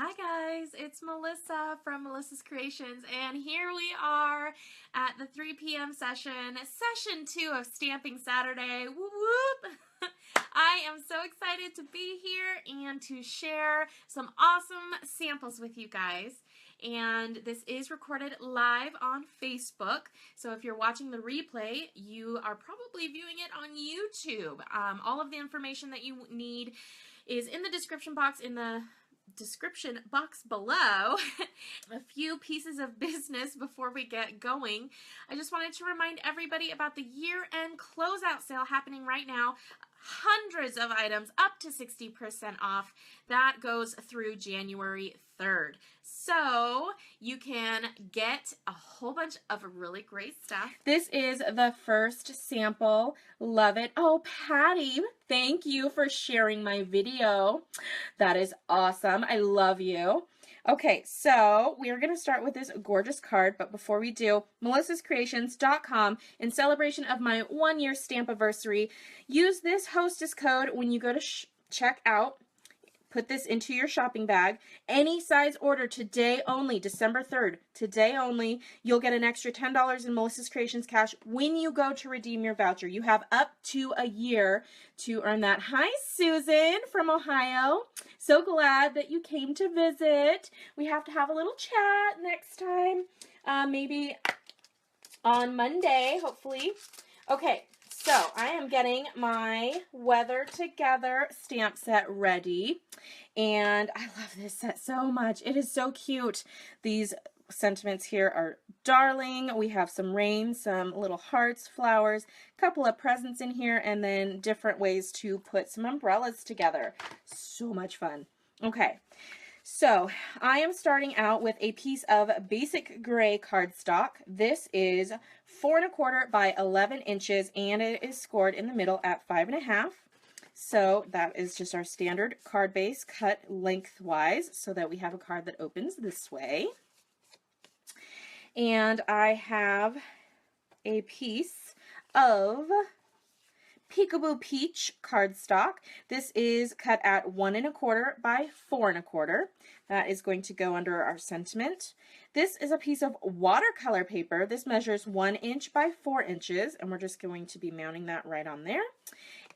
Hi guys, it's Melissa from Melissa's Creations, and here we are at the 3 p.m. session 2 of Stamping Saturday. Whoop whoop! I am so excited to be here and to share some awesome samples with you guys. And this is recorded live on Facebook, so if you're watching the replay, you are probably viewing it on YouTube. All of the information that you need is in the description box below. A few pieces of business before we get going. I just wanted to remind everybody about the year-end closeout sale happening right now. Hundreds of items, up to 60% off. That goes through January 3rd. So you can get a whole bunch of really great stuff. This is the first sample. Love it. Oh, Patty, thank you for sharing my video. That is awesome. I love you. Okay, so we are going to start with this gorgeous card, but before we do, melissascreations.com, in celebration of my 1-year Stampiversary, use this hostess code when you go to check out. Put this into your shopping bag. Any size order today only, December 3rd, today only, you'll get an extra $10 in Melissa's Creations cash when you go to redeem your voucher. You have up to a year to earn that. Hi, Susan from Ohio. So glad that you came to visit. We have to have a little chat next time, maybe on Monday, hopefully. Okay. So I am getting my Weather Together stamp set ready, and I love this set so much. It is so cute. These sentiments here are darling. We have some rain, some little hearts, flowers, a couple of presents in here, and then different ways to put some umbrellas together. So much fun. Okay. So I am starting out with a piece of Basic Gray Cardstock. This is 4 1/4 by 11 inches, and it is scored in the middle at 5 1/2. So that is just our standard card base cut lengthwise so that we have a card that opens this way. And I have a piece of Peekaboo Peach cardstock. This is cut at 1 1/4 by 4 1/4. That is going to go under our sentiment. This is a piece of watercolor paper. This measures 1 inch by 4 inches, and we're just going to be mounting that right on there.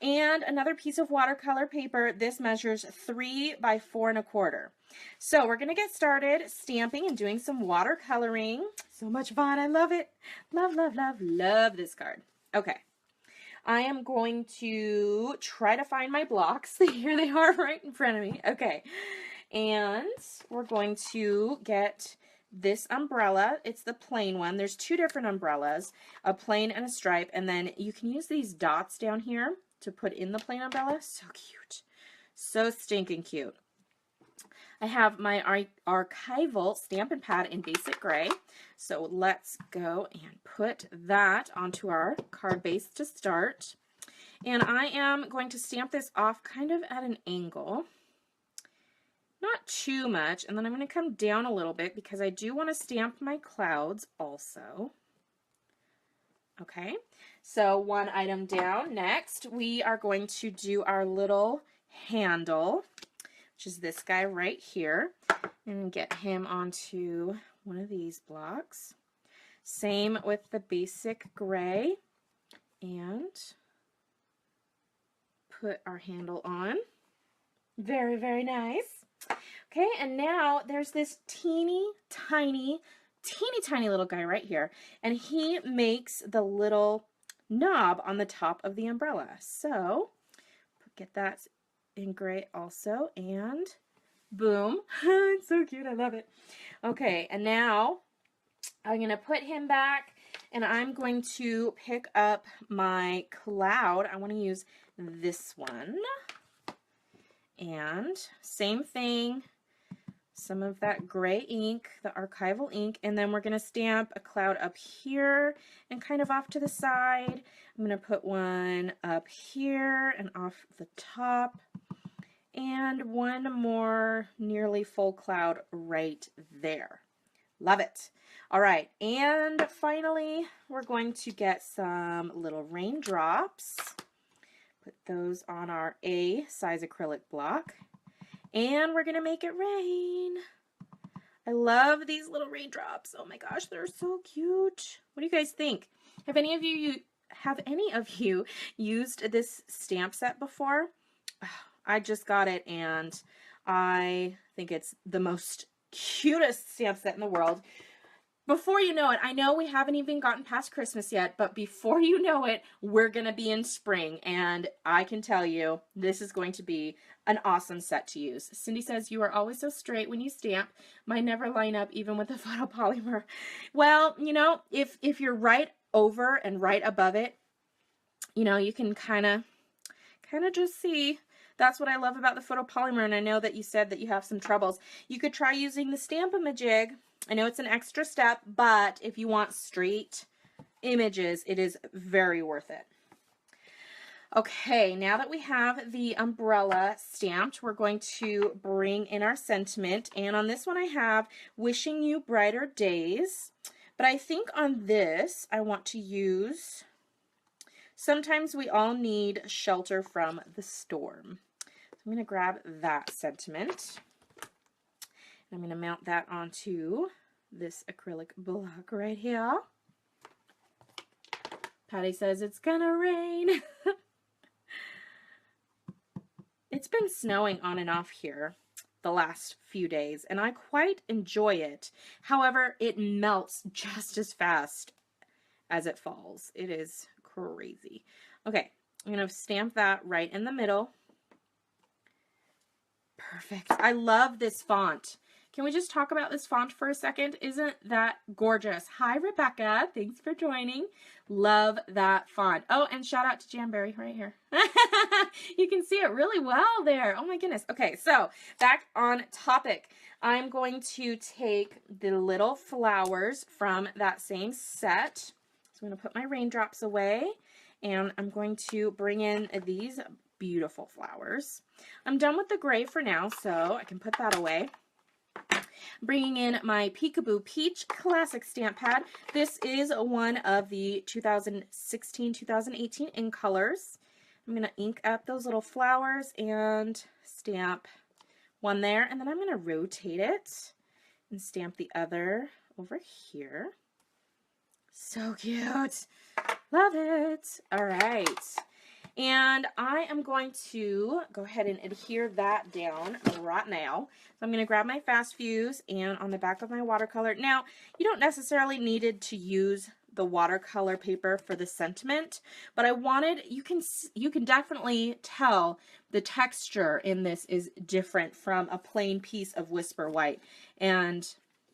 And another piece of watercolor paper. This measures 3 by 4 1/4. So we're going to get started stamping and doing some watercoloring. So much fun. I love it. Love, love, love, love this card. Okay. I am going to try to find my blocks. Here they are right in front of me. Okay. And we're going to get this umbrella. It's the plain one. There's 2 different umbrellas, a plain and a stripe, and then you can use these dots down here to put in the plain umbrella. So cute. So stinking cute. I have my archival Stampin' pad in Basic Gray. So let's go and put that onto our card base to start. And I am going to stamp this off kind of at an angle. Not too much. And then I'm going to come down a little bit because I do want to stamp my clouds also. Okay, so one item down. Next, we are going to do our little handle, which is this guy right here, and get him onto one of these blocks. Same with the Basic Gray, and put our handle on. Very, very nice. Okay, and now there's this teeny tiny little guy right here, and he makes the little knob on the top of the umbrella. So get that in gray also, and boom. It's so cute. I love it. Okay, and now I'm going to put him back, and I'm going to pick up my cloud. I want to use this one. And same thing, some of that gray ink, the archival ink, and then we're going to stamp a cloud up here and kind of off to the side. I'm going to put one up here and off the top, and one more nearly full cloud right there. Love it. All right, and finally, we're going to get some little raindrops. Put those on our A size acrylic block. And we're going to make it rain. I love these little raindrops. Oh my gosh, they're so cute. What do you guys think? Have any of you used this stamp set before? I just got it and I think it's the most cutest stamp set in the world. Before you know it, I know we haven't even gotten past Christmas yet, but before you know it, we're going to be in spring, and I can tell you this is going to be an awesome set to use. Cindy says, you are always so straight when you stamp. Mine never line up even with the photopolymer. Well, you know, if you're right over and right above it, you know, you can kind of just see. That's what I love about the photopolymer, and I know that you said that you have some troubles. You could try using the Stampin' I know it's an extra step, but if you want straight images, it is very worth it. Okay, now that we have the umbrella stamped, we're going to bring in our sentiment, and on this one I have wishing you brighter days, but I think on this I want to use sometimes we all need shelter from the storm. So I'm going to grab that sentiment. I'm going to mount that onto this acrylic block right here. Patty says it's gonna rain. It's been snowing on and off here the last few days, and I quite enjoy it. However, it melts just as fast as it falls. It is crazy. Okay, I'm going to stamp that right in the middle. Perfect. I love this font. Can we just talk about this font for a second? Isn't that gorgeous? Hi, Rebecca. Thanks for joining. Love that font. Oh, and shout out to Jamberry right here. You can see it really well there. Oh my goodness. Okay, so back on topic. I'm going to take the little flowers from that same set. So I'm going to put my raindrops away, and I'm going to bring in these beautiful flowers. I'm done with the gray for now, so I can put that away. Bringing in my Peekaboo Peach Classic Stamp Pad. This is one of the 2016-2018 in colors. I'm going to ink up those little flowers and stamp one there, and then I'm going to rotate it and stamp the other over here. So cute. Love it. All right. And I am going to go ahead and adhere that down right now. So I'm going to grab my Fast Fuse and on the back of my watercolor. Now, you don't necessarily need to use the watercolor paper for the sentiment, but I wanted, you can definitely tell the texture in this is different from a plain piece of Whisper White. And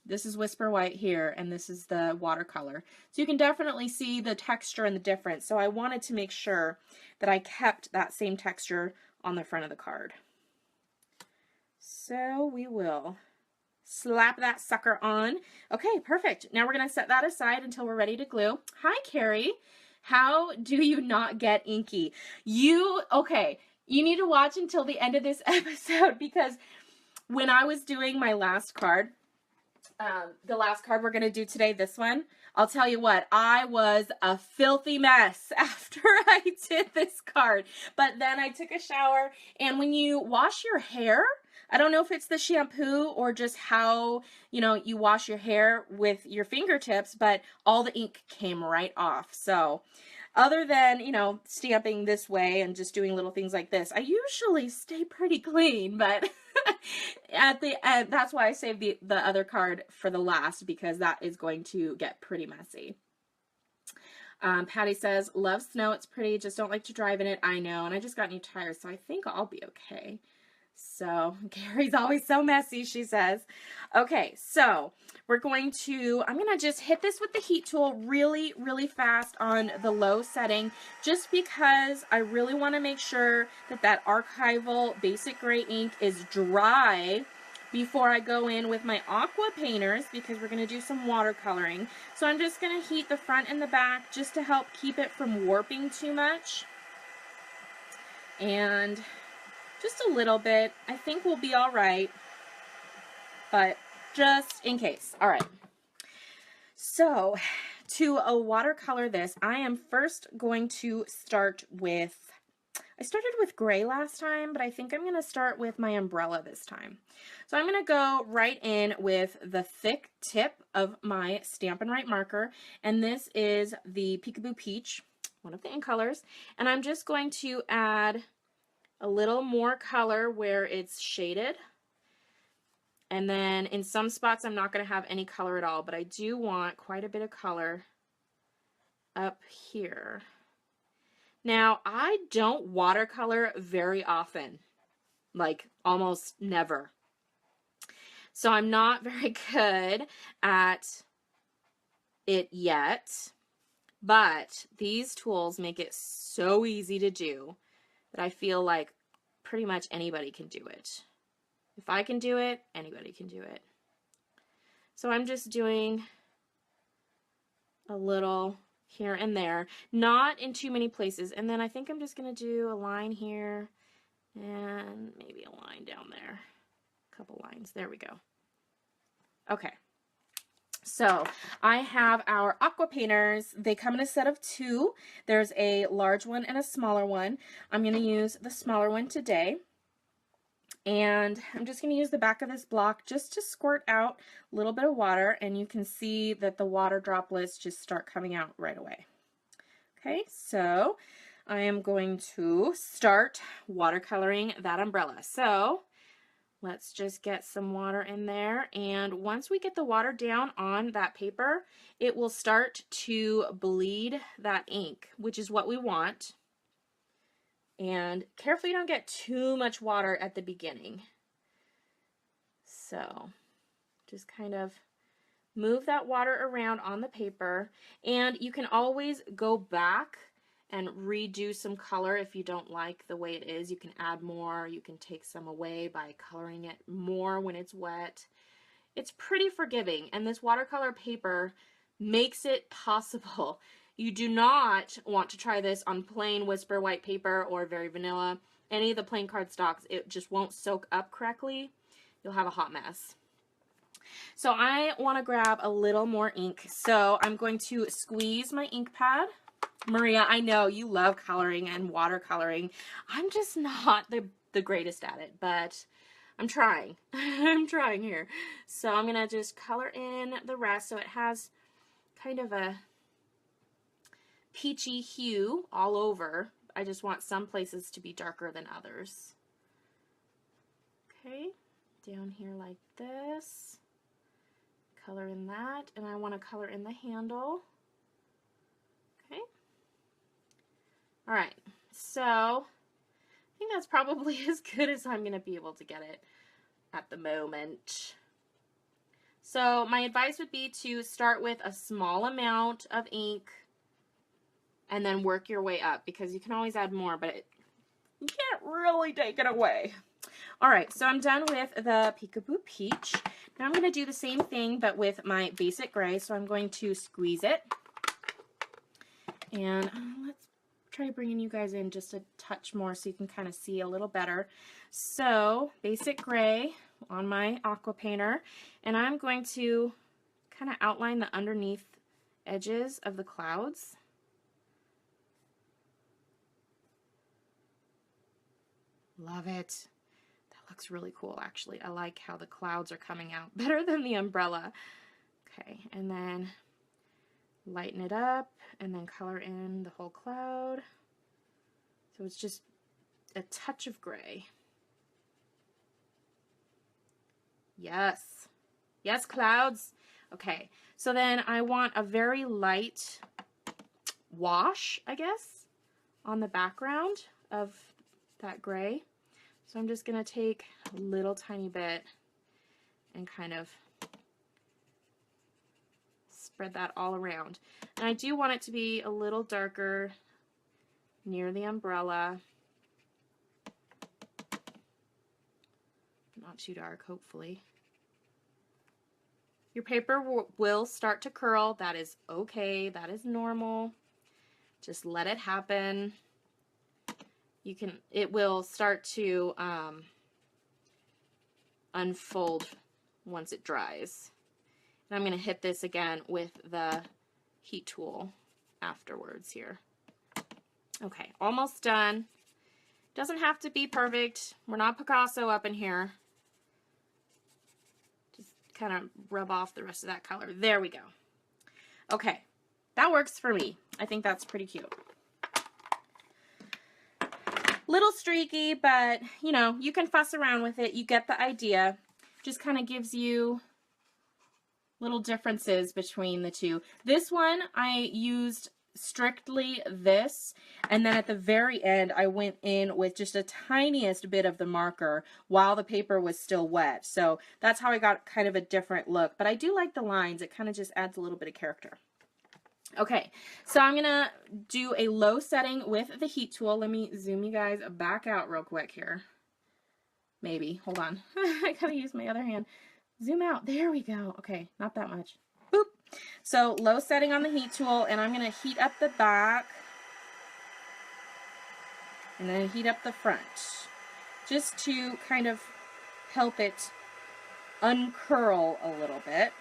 this is Whisper White here, and this is the watercolor. So you can definitely see the texture and the difference. So I wanted to make sure that I kept that same texture on the front of the card. So we will slap that sucker on. Okay, perfect. Now we're going to set that aside until we're ready to glue. Hi, Carrie. How do you not get inky? Okay, you need to watch until the end of this episode, because when I was doing my last card, the last card we're going to do today, this one, I'll tell you what, I was a filthy mess after I did this card. But then I took a shower, and when you wash your hair, I don't know if it's the shampoo or just how, you know, you wash your hair with your fingertips, but all the ink came right off. So other than, you know, stamping this way and just doing little things like this, I usually stay pretty clean, but at the end, that's why I saved the other card for the last, because that is going to get pretty messy. Patty says, love snow, it's pretty, just don't like to drive in it. I know, and I just got new tires, so I think I'll be okay. So, Carrie's always so messy, she says. Okay, so I'm going to just hit this with the heat tool really, really fast on the low setting, just because I really want to make sure that that archival Basic Gray ink is dry before I go in with my aqua painters, because we're going to do some watercoloring. So I'm just going to heat the front and the back just to help keep it from warping too much. And just a little bit. I think we'll be all right, but just in case. All right. So to watercolor this, I am first going to start with I started with gray last time, but I think I'm going to start with my umbrella this time. So I'm going to go right in with the thick tip of my Stampin' Right marker, and this is the Peekaboo Peach, one of the ink colors, and I'm just going to add a little more color where it's shaded. And then in some spots I'm not going to have any color at all, but I do want quite a bit of color up here. Now, I don't watercolor very often, like almost never. So I'm not very good at it yet, but these tools make it so easy to do that I feel like pretty much anybody can do it. If I can do it, anybody can do it. So I'm just doing a little here and there, not in too many places. And then I think I'm just going to do a line here and maybe a line down there. A couple lines. There we go. Okay. So I have our aqua painters. They come in a set of 2. There's a large one and a smaller one. I'm going to use the smaller one today. And I'm just going to use the back of this block just to squirt out a little bit of water, and you can see that the water droplets just start coming out right away. Okay, so I am going to start watercoloring that umbrella. So let's just get some water in there, and once we get the water down on that paper, it will start to bleed that ink, which is what we want. And carefully don't get too much water at the beginning. So just kind of move that water around on the paper, and you can always go back and redo some color if you don't like the way it is. You can add more, you can take some away by coloring it more when it's wet. It's pretty forgiving, and this watercolor paper makes it possible. You do not want to try this on plain Whisper white paper or very vanilla. Any of the plain cardstocks, it just won't soak up correctly. You'll have a hot mess. So I want to grab a little more ink. So I'm going to squeeze my ink pad. Maria, I know you love coloring and watercoloring. I'm just not the greatest at it, but I'm trying. I'm trying here. So I'm going to just color in the rest so it has kind of a peachy hue all over. I just want some places to be darker than others. Okay, down here like this. Color in that, and I want to color in the handle. Okay. All right, so I think that's probably as good as I'm going to be able to get it at the moment. So my advice would be to start with a small amount of ink and then work your way up, because you can always add more, but you can't really take it away. All right, so I'm done with the Peekaboo Peach. Now I'm going to do the same thing, but with my Basic Gray. So I'm going to squeeze it. And let's try bringing you guys in just a touch more so you can kind of see a little better. So Basic Gray on my aqua painter, and I'm going to kind of outline the underneath edges of the clouds. Love it. That looks really cool, actually. I like how the clouds are coming out better than the umbrella. Okay, and then lighten it up and then color in the whole cloud. So it's just a touch of gray. Yes. Yes, clouds. Okay, so then I want a very light wash, I guess, on the background of that gray. So I'm just going to take a little tiny bit and kind of spread that all around. And I do want it to be a little darker near the umbrella. Not too dark, hopefully. Your paper will start to curl. That is okay. That is normal. Just let it happen. It will start to unfold once it dries. And I'm going to hit this again with the heat tool afterwards here. Okay, almost done. Doesn't have to be perfect. We're not Picasso up in here. Just kind of rub off the rest of that color. There we go. Okay, that works for me. I think that's pretty cute. Little streaky, but you know, you can fuss around with it. You get the idea. Just kind of gives you little differences between the two. This one, I used strictly this, and then at the very end, I went in with just a tiniest bit of the marker while the paper was still wet. So that's how I got kind of a different look. But I do like the lines. It kind of just adds a little bit of character. Okay, so I'm gonna do a low setting with the heat tool. Let me zoom you guys back out real quick here. Maybe, hold on. I gotta use my other hand. Zoom out, there we go. Okay, not that much. Boop. So low setting on the heat tool, and I'm gonna heat up the back and then heat up the front just to kind of help it uncurl a little bit.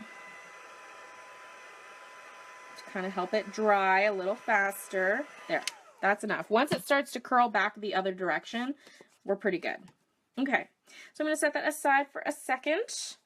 Kind of help it dry a little faster. There, that's enough. Once it starts to curl back the other direction, we're pretty good. Okay, so I'm going to set that aside for a second.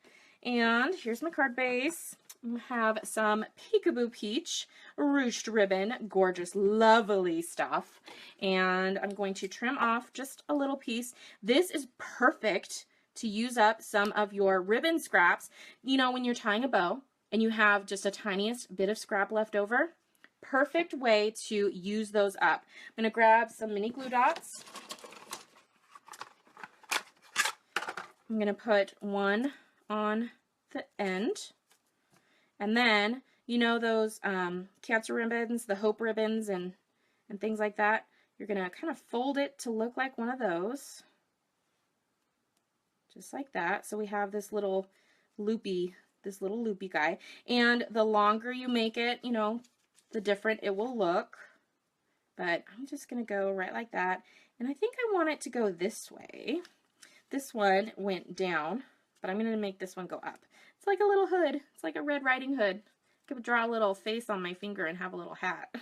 And here's my card base. I have some Peekaboo Peach ruched ribbon, gorgeous, lovely stuff. And I'm going to trim off just a little piece. This is perfect to use up some of your ribbon scraps. You know, when you're tying a bow, and you have just a tiniest bit of scrap left over, perfect way to use those up. I'm going to grab some mini glue dots. I'm going to put one on the end. And then, you know those cancer ribbons, the hope ribbons and things like that? You're going to kind of fold it to look like one of those. Just like that. So we have this little loopy guy, and the longer you make it, you know, the different it will look. But I'm just gonna go right like that, and I think I want it to go this way. This one went down, but I'm gonna make this one go up. It's like a little hood. It's like a Red Riding Hood. I could draw a little face on my finger and have a little hat.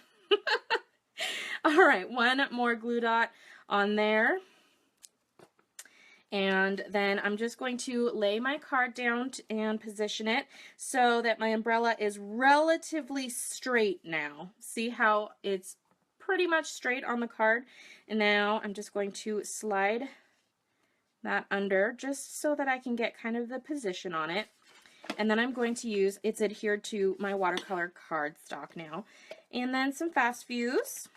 All right, one more glue dot on there. And then I'm just going to lay my card down and position it so that my umbrella is relatively straight now. See how it's pretty much straight on the card? And now I'm just going to slide that under just so that I can get kind of the position on it. And then I'm going to use, it's adhered to my watercolor cardstock now. And then some fast fuse.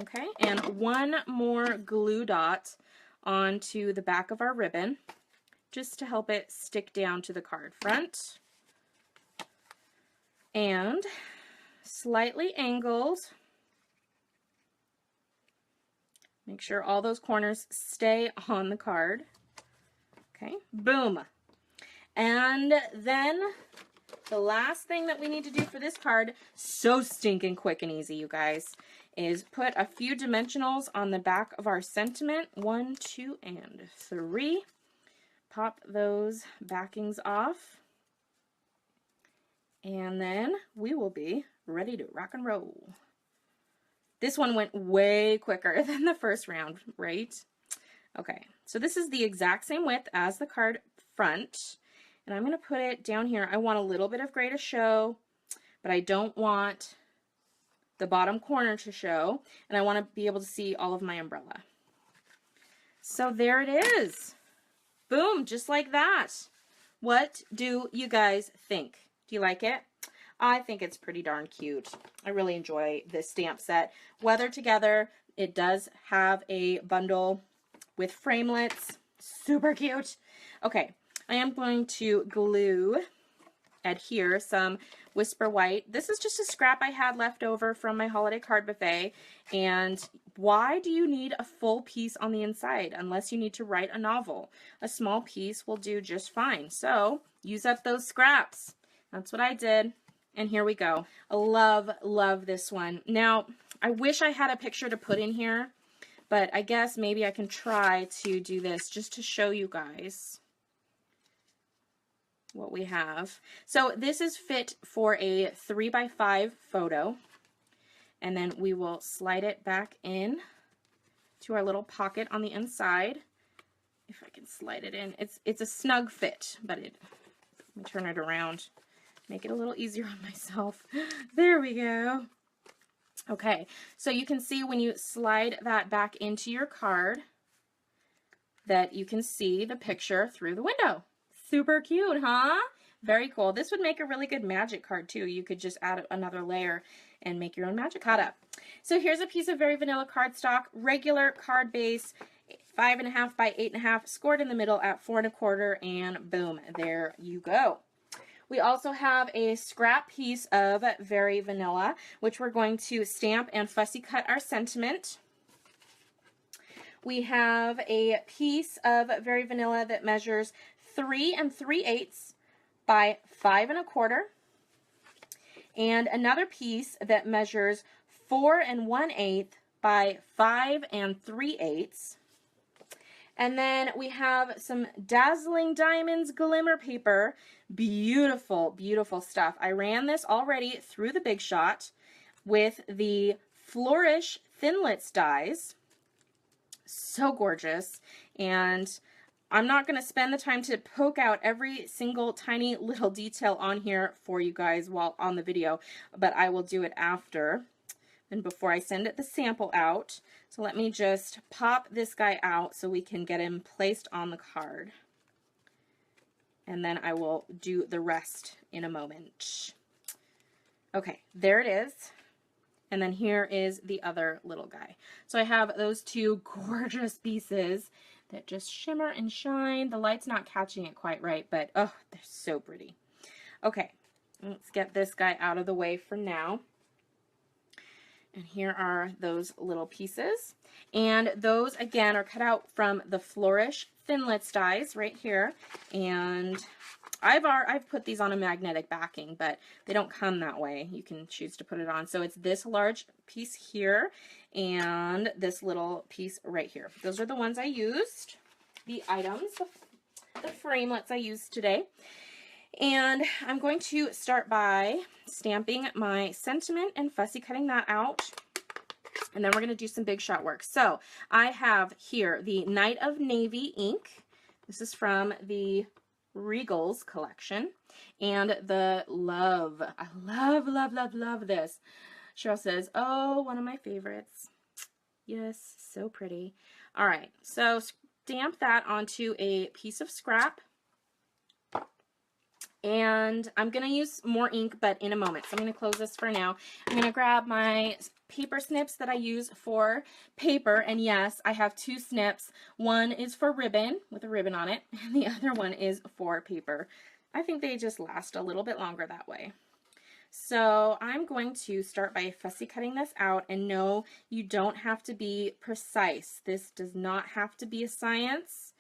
Okay, and one more glue dot onto the back of our ribbon just to help it stick down to the card front. And slightly angled. Make sure all those corners stay on the card. Okay, boom. And then the last thing that we need to do for this card, so stinking quick and easy, you guys, is put a few dimensionals on the back of our sentiment. 1, 2, and 3. Pop those backings off. And then we will be ready to rock and roll. This one went way quicker than the first round, right? Okay, so this is the exact same width as the card front. And I'm going to put it down here. I want a little bit of gray to show, but I don't want the bottom corner to show, and I want to be able to see all of my umbrella. So there it is. Boom, just like that. What do you guys think? Do you like it? I think it's pretty darn cute. I really enjoy this stamp set. Weather Together, it does have a bundle with framelits. Super cute. Okay, I am going to glue, adhere some Whisper White. This is just a scrap I had left over from my holiday card buffet. And why do you need a full piece on the inside unless you need to write a novel? A small piece will do just fine. So use up those scraps. That's what I did. And here we go. I love this one. Now, I wish I had a picture to put in here, but I guess maybe I can try to do this just to show you guys what we have. So this is fit for a 3x5 photo, And then we will slide it back in to our little pocket on the inside. If I can slide it in. It's a snug fit, but let me turn it around. Make it a little easier on myself. There we go. Okay, so you can see when you slide that back into your card that you can see the picture through the window. Super cute, huh? Very cool. This would make a really good magic card too. You could just add another layer and make your own magic card up. So here's a piece of very vanilla cardstock, regular card base, 5.5 by 8.5, scored in the middle at 4 1/4, and boom, there you go. We also have a scrap piece of very vanilla, which we're going to stamp and fussy cut our sentiment. We have a piece of very vanilla that measures 3 3/8 by 5 1/4, and another piece that measures 4 1/8 by 5 3/8. And then we have some Dazzling Diamonds glimmer paper. Beautiful, beautiful stuff. I ran this already through the Big Shot with the Flourish Thinlits dies. So gorgeous. And I'm not going to spend the time to poke out every single tiny little detail on here for you guys while on the video, but I will do it after and before I send the sample out. So let me just pop this guy out so we can get him placed on the card. And then I will do the rest in a moment. Okay, there it is. And then here is the other little guy. So I have those two gorgeous pieces that just shimmer and shine. The light's not catching it quite right, but oh, they're so pretty. Okay, let's get this guy out of the way for now. And here are those little pieces. And those, again, are cut out from the Flourish Thinlits dies right here. And I've put these on a magnetic backing, but they don't come that way. You can choose to put it on. So it's this large piece here and this little piece right here. Those are the ones I used, the items, the framelets I used today. And I'm going to start by stamping my sentiment and fussy cutting that out. And then we're going to do some Big Shot work. So I have here the Night of Navy ink. This is from the Regals collection. And the Love. I love, love, love, love this. Cheryl says, oh, one of my favorites. Yes, so pretty. All right, so stamp that onto a piece of scrap. And I'm going to use more ink, but in a moment. So I'm going to close this for now. I'm going to grab my paper snips that I use for paper. And yes, I have two snips. One is for ribbon, with a ribbon on it, and the other one is for paper. I think they just last a little bit longer that way. So I'm going to start by fussy cutting this out, and no, you don't have to be precise. This does not have to be a science.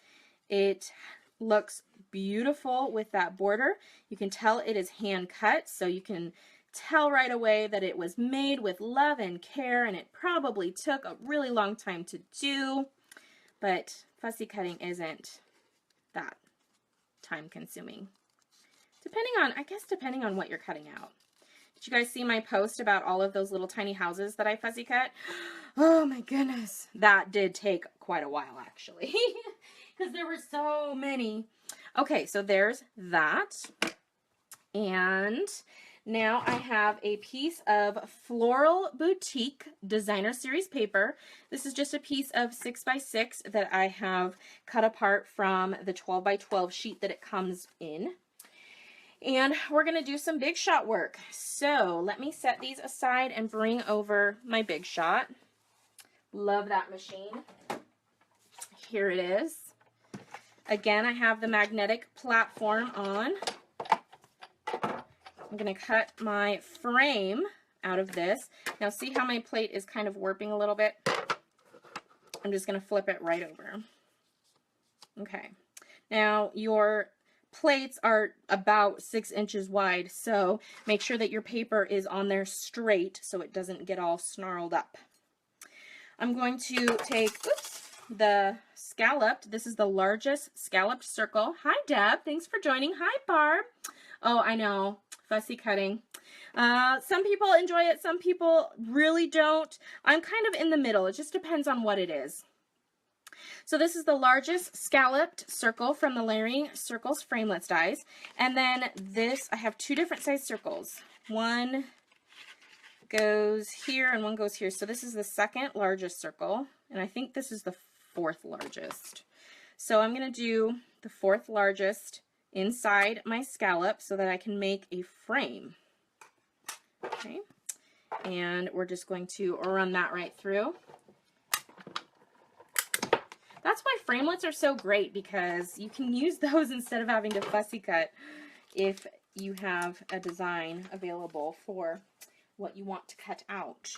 It looks beautiful with that border. You can tell it is hand cut, so you can tell right away that it was made with love and care, and it probably took a really long time to do, but fussy cutting isn't that time consuming. Depending on what you're cutting out. Did you guys see my post about all of those little tiny houses that I fussy cut? Oh my goodness. That did take quite a while actually. Because there were so many. Okay, so there's that. And now I have a piece of Floral Boutique Designer Series paper. This is just a piece of 6x6 that I have cut apart from the 12x12 sheet that it comes in. And we're going to do some Big Shot work. So let me set these aside and bring over my Big Shot. Love that machine. Here it is. Again, I have the magnetic platform on. I'm going to cut my frame out of this. Now see how my plate is kind of warping a little bit? I'm just going to flip it right over. Okay. Now your plates are about 6 inches wide, so make sure that your paper is on there straight so it doesn't get all snarled up. I'm going to take, the scalloped. This is the largest scalloped circle. Hi, Deb. Thanks for joining. Hi, Barb. Oh, I know. Fussy cutting. Some people enjoy it, some people really don't. I'm kind of in the middle. It just depends on what it is. So this is the largest scalloped circle from the Layering Circles Framelits dies. And then this, I have two different size circles. One goes here and one goes here. So this is the second largest circle, and I think this is the fourth largest. So I'm going to do the fourth largest inside my scallop so that I can make a frame. Okay, and we're just going to run that right through. That's why framelits are so great, because you can use those instead of having to fussy cut if you have a design available for what you want to cut out.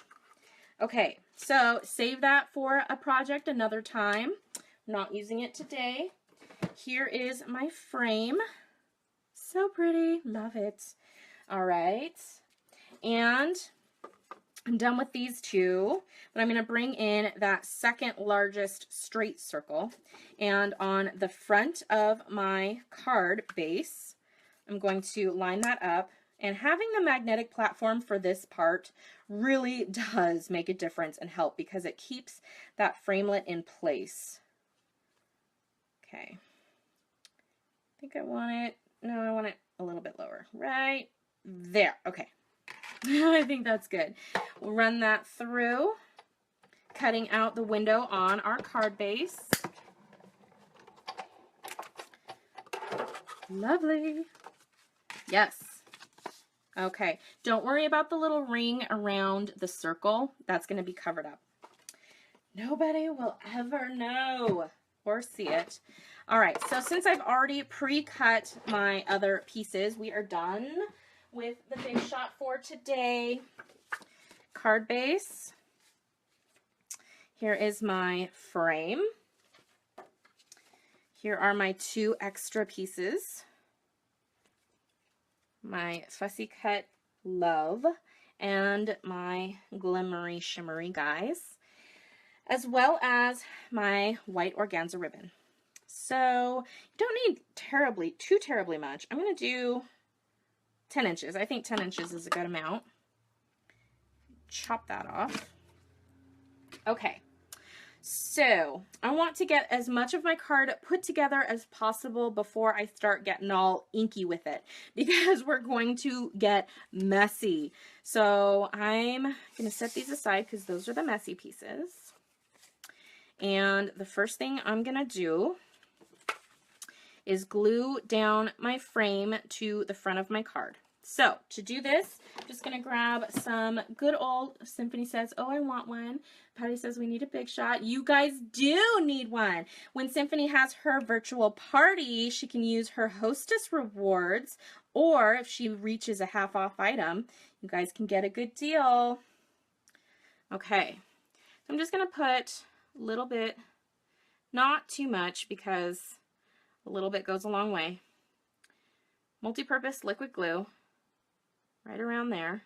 Okay, so save that for a project another time. I'm not using it today. Here is my frame. So pretty, love it. All right, and I'm done with these two, but I'm going to bring in that second largest straight circle, and on the front of my card base, I'm going to line that up. And having the magnetic platform for this part really does make a difference and help, because it keeps that framelit in place. Okay. I think I want it, no, I want it a little bit lower. Right there. Okay. I think that's good. We'll run that through, cutting out the window on our card base. Lovely. Yes. Okay, don't worry about the little ring around the circle. That's going to be covered up. Nobody will ever know or see it. All right, so since I've already pre-cut my other pieces, we are done with the big shot for today. Card base. Here is my frame. Here are my two extra pieces. My fussy cut love and my glimmery shimmery guys, as well as my white organza ribbon. So you don't need too terribly much. I'm going to do 10 inches. I think 10 inches is a good amount. Chop that off. Okay. So I want to get as much of my card put together as possible before I start getting all inky with it, because we're going to get messy. So I'm going to set these aside because those are the messy pieces. And the first thing I'm going to do is glue down my frame to the front of my card. So to do this, I'm just going to grab some good old, Symphony says, oh, I want one. Patty says we need a big shot. You guys do need one. When Symphony has her virtual party, she can use her hostess rewards, or if she reaches a half off item, you guys can get a good deal. Okay, so I'm just going to put a little bit, not too much, because a little bit goes a long way. Multi-purpose liquid glue. Right around there.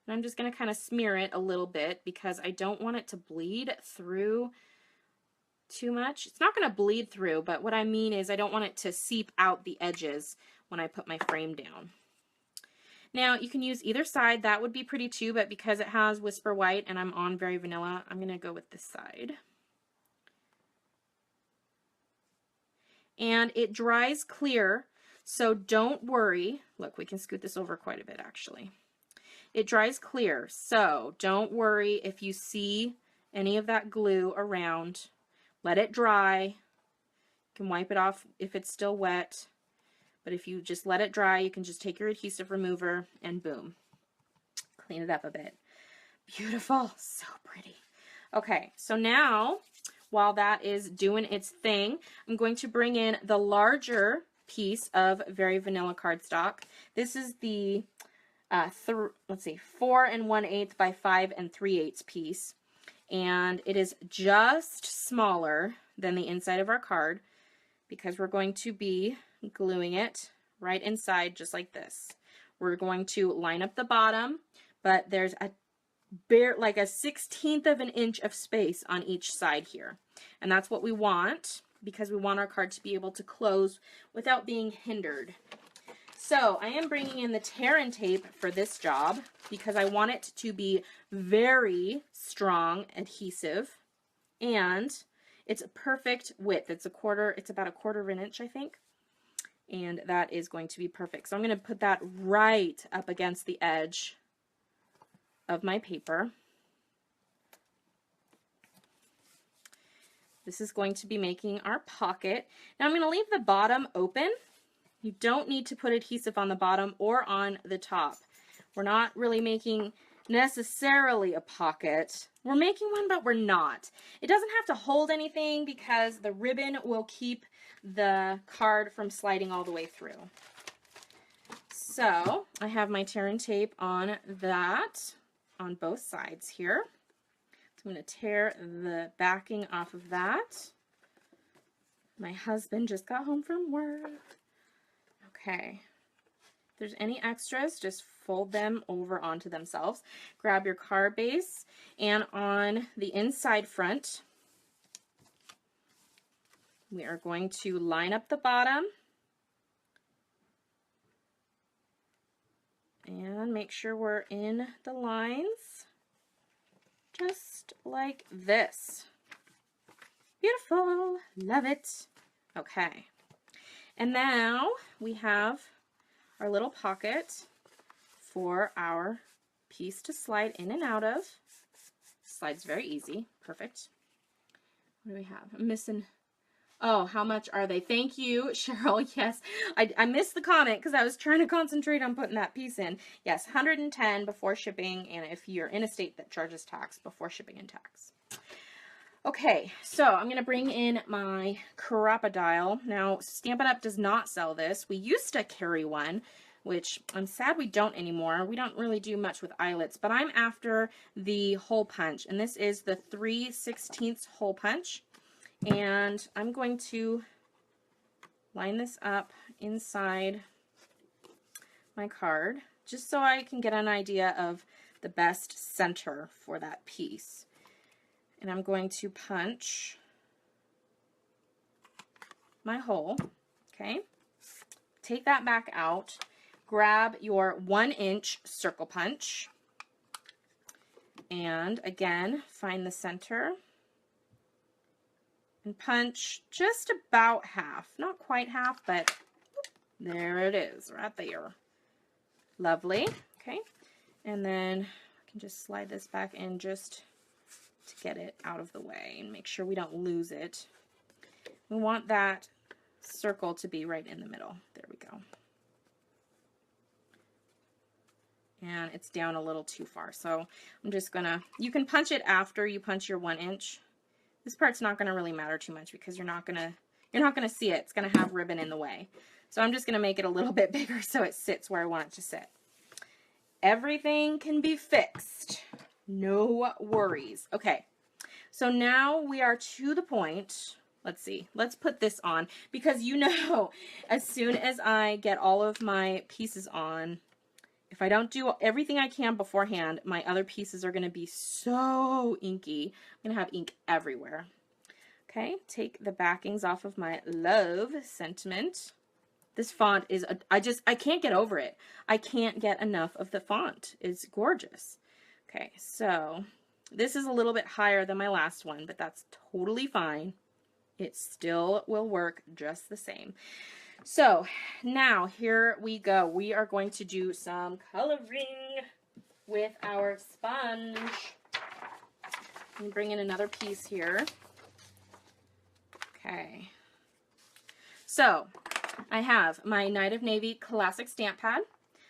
And I'm just going to kind of smear it a little bit because I don't want it to bleed through too much. It's not going to bleed through, but what I mean is I don't want it to seep out the edges when I put my frame down. Now you can use either side. That would be pretty too, but because it has Whisper White and I'm on Very Vanilla, I'm going to go with this side. And it dries clear. So don't worry. Look, we can scoot this over quite a bit actually. It dries clear, so don't worry if you see any of that glue around. Let it dry. You can wipe it off if it's still wet, but if you just let it dry, you can just take your adhesive remover and boom. Clean it up a bit. Beautiful, so pretty. Okay, so now while that is doing its thing, I'm going to bring in the larger piece of Very Vanilla cardstock. This is the 4 1/8 by 5 3/8 piece, and it is just smaller than the inside of our card because we're going to be gluing it right inside just like this. We're going to line up the bottom, but there's a like a 1/16 of an inch of space on each side here, and that's what we want, because we want our card to be able to close without being hindered. So I am bringing in the tear and tape for this job because I want it to be very strong, adhesive, and it's a perfect width. It's about a 1/4 of an inch, I think. And that is going to be perfect. So I'm going to put that right up against the edge of my paper. This is going to be making our pocket. Now I'm going to leave the bottom open. You don't need to put adhesive on the bottom or on the top. We're not really making necessarily a pocket. We're making one, but we're not. It doesn't have to hold anything because the ribbon will keep the card from sliding all the way through. So I have my tear and tape on that on both sides here. So I'm going to tear the backing off of that. My husband just got home from work. Okay. If there's any extras, just fold them over onto themselves. Grab your card base, and on the inside front, we are going to line up the bottom and make sure we're in the lines, just like this. Beautiful, love it. Okay, and now we have our little pocket for our piece to slide in and out of. Slides very easy, perfect. What do we have? I'm missing. Oh, how much are they? Thank you, Cheryl. Yes, I missed the comment because I was trying to concentrate on putting that piece in. Yes, 110 before shipping, and if you're in a state that charges tax, before shipping and tax. Okay, so I'm going to bring in my Crop-A-Dile. Now, Stampin' Up! Does not sell this. We used to carry one, which I'm sad we don't anymore. We don't really do much with eyelets, but I'm after the hole punch, and this is the 3/16 hole punch. And I'm going to line this up inside my card just so I can get an idea of the best center for that piece. And I'm going to punch my hole, okay? Take that back out, grab your 1-inch circle punch, and again, find the center. And punch just about half. Not quite half, but there it is, right there. Lovely. Okay. And then I can just slide this back in just to get it out of the way and make sure we don't lose it. We want that circle to be right in the middle. There we go. And it's down a little too far. So I'm just gonna, you can punch it after you punch your 1-inch. This part's not going to really matter too much because you're not going to see it. It's going to have ribbon in the way. So I'm just going to make it a little bit bigger so it sits where I want it to sit. Everything can be fixed. No worries. Okay. So now we are to the point. Let's see. Let's put this on because you know, as soon as I get all of my pieces on, if I don't do everything I can beforehand, my other pieces are going to be so inky. I'm going to have ink everywhere. Okay, take the backings off of my Love Sentiment. This font is, I can't get over it. I can't get enough of the font. It's gorgeous. Okay, so this is a little bit higher than my last one, but that's totally fine. It still will work just the same. So now here we go. We are going to do some coloring with our sponge. Let me bring in another piece here. Okay. So I have my Night of Navy Classic Stamp Pad,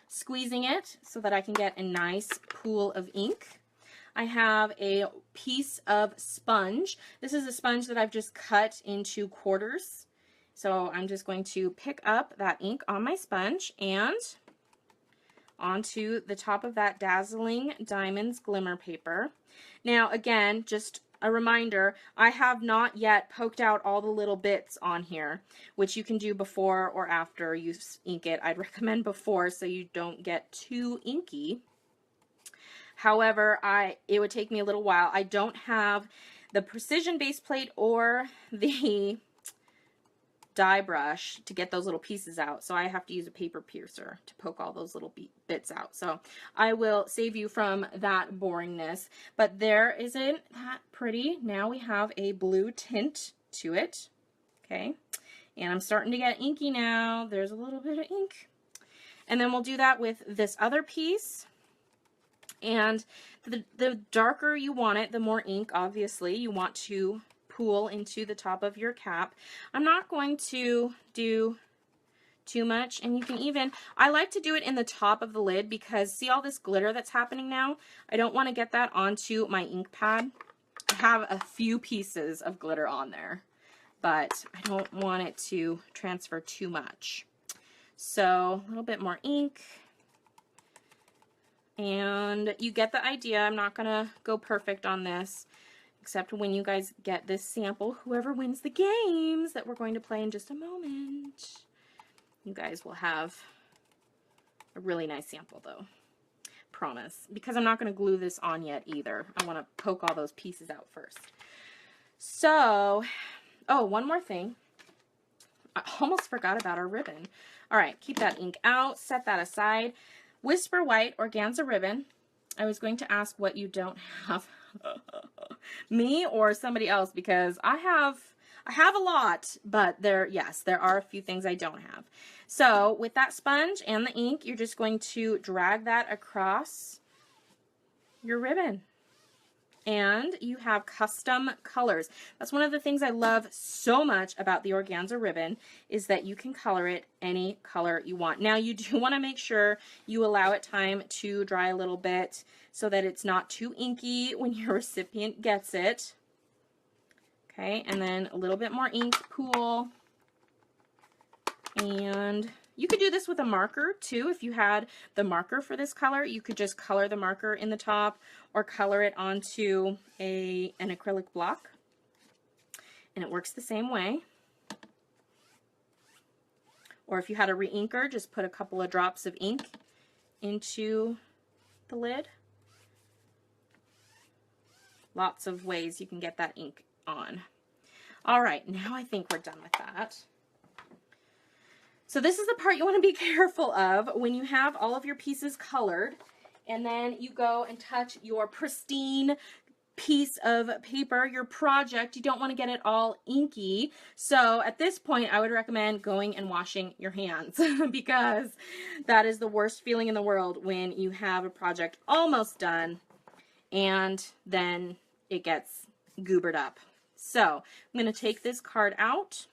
squeezing it so that I can get a nice pool of ink. I have a piece of sponge. This is a sponge that I've just cut into quarters. So I'm just going to pick up that ink on my sponge and onto the top of that Dazzling Diamonds glimmer paper. Now again, just a reminder, I have not yet poked out all the little bits on here, which you can do before or after you ink it. I'd recommend before so you don't get too inky. However, it would take me a little while. I don't have the precision base plate or the die brush to get those little pieces out, so I have to use a paper piercer to poke all those little bits out. So I will save you from that boringness, but there isn't that pretty. Now we have a blue tint to it, okay? And I'm starting to get inky now. There's a little bit of ink. And then we'll do that with this other piece. And the darker you want it, the more ink, obviously, you want to pool into the top of your cap. I'm not going to do too much, and you can even, I like to do it in the top of the lid because see all this glitter that's happening now? I don't want to get that onto my ink pad. I have a few pieces of glitter on there, but I don't want it to transfer too much. So a little bit more ink. And you get the idea. I'm not going to go perfect on this, except when you guys get this sample, whoever wins the games that we're going to play in just a moment, you guys will have a really nice sample though. Promise. Because I'm not going to glue this on yet either. I want to poke all those pieces out first. So, oh, one more thing. I almost forgot about our ribbon. All right, keep that ink out, set that aside. Whisper White organza ribbon. I was going to ask what you don't have. Me or somebody else, because I have a lot, but yes, there are a few things I don't have. So with that sponge and the ink, you're just going to drag that across your ribbon. And you have custom colors. That's one of the things I love so much about the organza ribbon, is that you can color it any color you want. Now you do want to make sure you allow it time to dry a little bit so that it's not too inky when your recipient gets it. Okay, and then a little bit more ink pool. And you could do this with a marker too. If you had the marker for this color, you could just color the marker in the top or color it onto an acrylic block. And it works the same way. Or if you had a re-inker, just put a couple of drops of ink into the lid. Lots of ways you can get that ink on. All right, now I think we're done with that. So this is the part you want to be careful of when you have all of your pieces colored, and then you go and touch your pristine piece of paper, your project. You don't want to get it all inky. So at this point, I would recommend going and washing your hands because that is the worst feeling in the world when you have a project almost done and then it gets goobered up. So I'm going to take this card out.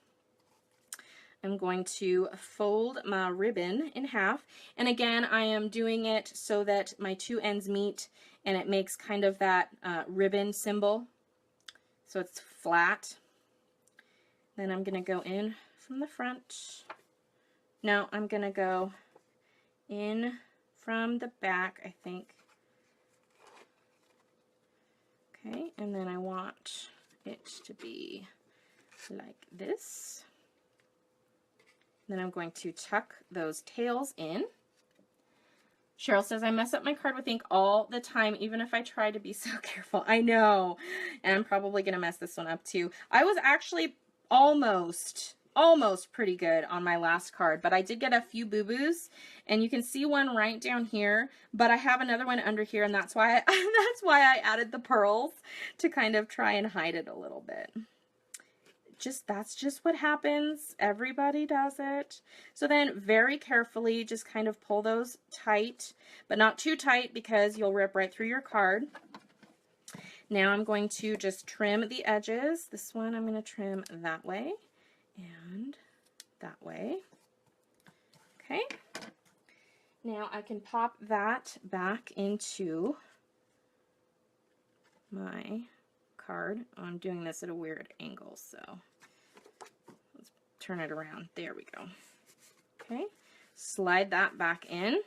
I'm going to fold my ribbon in half, and again I am doing it so that my two ends meet and it makes kind of that ribbon symbol, so it's flat. Then I'm going to go in from the front. No, I'm going to go in from the back, I think. Okay, and then I want it to be like this. Then I'm going to tuck those tails in. Cheryl says, I mess up my card with ink all the time, even if I try to be so careful. I know, and I'm probably going to mess this one up too. I was actually almost pretty good on my last card, but I did get a few boo-boos, and you can see one right down here, but I have another one under here, and that's why I added the pearls to kind of try and hide it a little bit. That's just what happens. Everybody does it. So then very carefully just kind of pull those tight, but not too tight because you'll rip right through your card. Now I'm going to just trim the edges. This one I'm going to trim that way and that way. Okay. Now I can pop that back into my card. I'm doing this at a weird angle, so let's turn it around. There we go. Okay, slide that back in,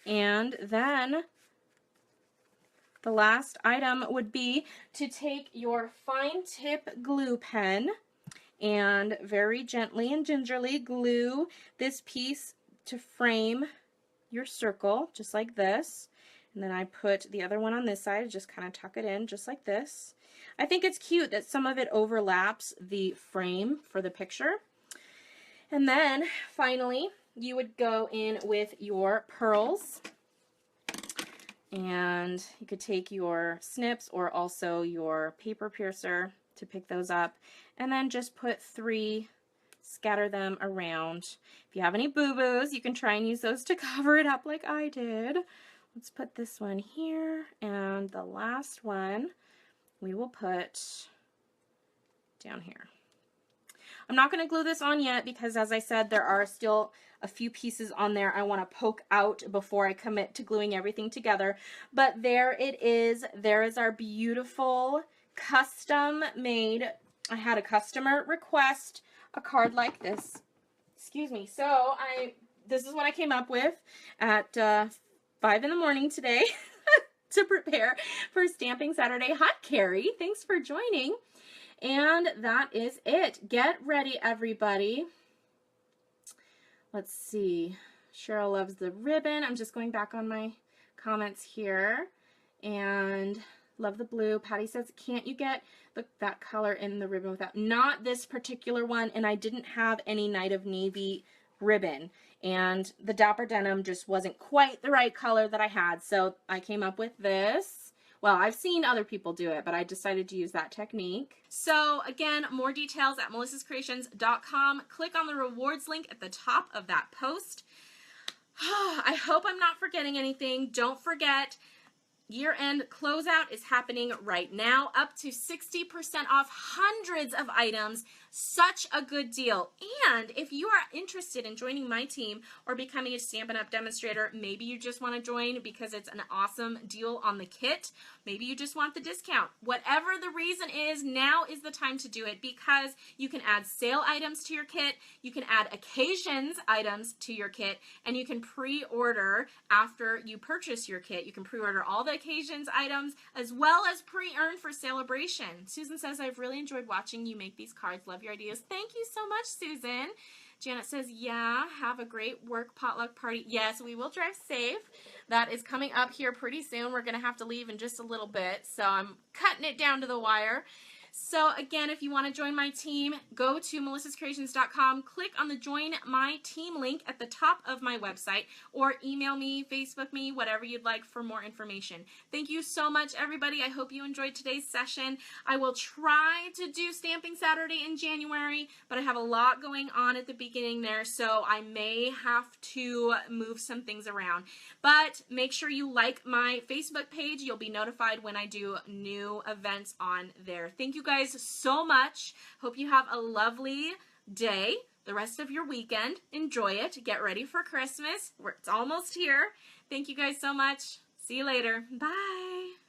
and then the last item would be to take your fine tip glue pen and very gently and gingerly glue this piece to frame your circle, just like this. And then I put the other one on this side, just kind of tuck it in just like this. I think it's cute that some of it overlaps the frame for the picture. And then finally, you would go in with your pearls. And you could take your snips or also your paper piercer to pick those up. And then just put 3, scatter them around. If you have any boo-boos, you can try and use those to cover it up like I did. Let's put this one here, and the last one we will put down here. I'm not going to glue this on yet because, as I said, there are still a few pieces on there I want to poke out before I commit to gluing everything together. But there it is. There is our beautiful custom made. I had a customer request a card like this. Excuse me. So this is what I came up with at 5 in the morning today to prepare for Stamping Saturday. Hi, Carrie. Thanks for joining. And that is it. Get ready, everybody. Let's see. Cheryl loves the ribbon. I'm just going back on my comments here. And love the blue. Patty says, can't you get that color in the ribbon without? Not this particular one, and I didn't have any Night of Navy ribbon. And the Dapper Denim just wasn't quite the right color that I had, so I came up with this. Well, I've seen other people do it, but I decided to use that technique. So again, more details at melissascreations.com. Click on the rewards link at the top of that post. I hope I'm not forgetting anything. Don't forget, year-end closeout is happening right now, up to 60% off hundreds of items. Such a good deal. And if you are interested in joining my team or becoming a Stampin' Up! Demonstrator, maybe you just want to join because it's an awesome deal on the kit. Maybe you just want the discount. Whatever the reason is, now is the time to do it because you can add sale items to your kit, you can add occasions items to your kit, and you can pre-order after you purchase your kit. You can pre-order all the occasions items as well as pre-earn for celebration. Susan says, I've really enjoyed watching you make these cards. Love your ideas. Thank you so much, Susan. Janet says, yeah, have a great work potluck party. Yes, we will drive safe. That is coming up here pretty soon. We're going to have to leave in just a little bit, so I'm cutting it down to the wire. So again, if you want to join my team, go to melissascreations.com, click on the Join My Team link at the top of my website, or email me, Facebook me, whatever you'd like for more information. Thank you so much, everybody. I hope you enjoyed today's session. I will try to do Stamping Saturday in January, but I have a lot going on at the beginning there, so I may have to move some things around. But make sure you like my Facebook page. You'll be notified when I do new events on there. Thank you guys so much. Hope you have a lovely day, the rest of your weekend. Enjoy it. Get ready for Christmas. It's almost here. Thank you guys so much. See you later. Bye.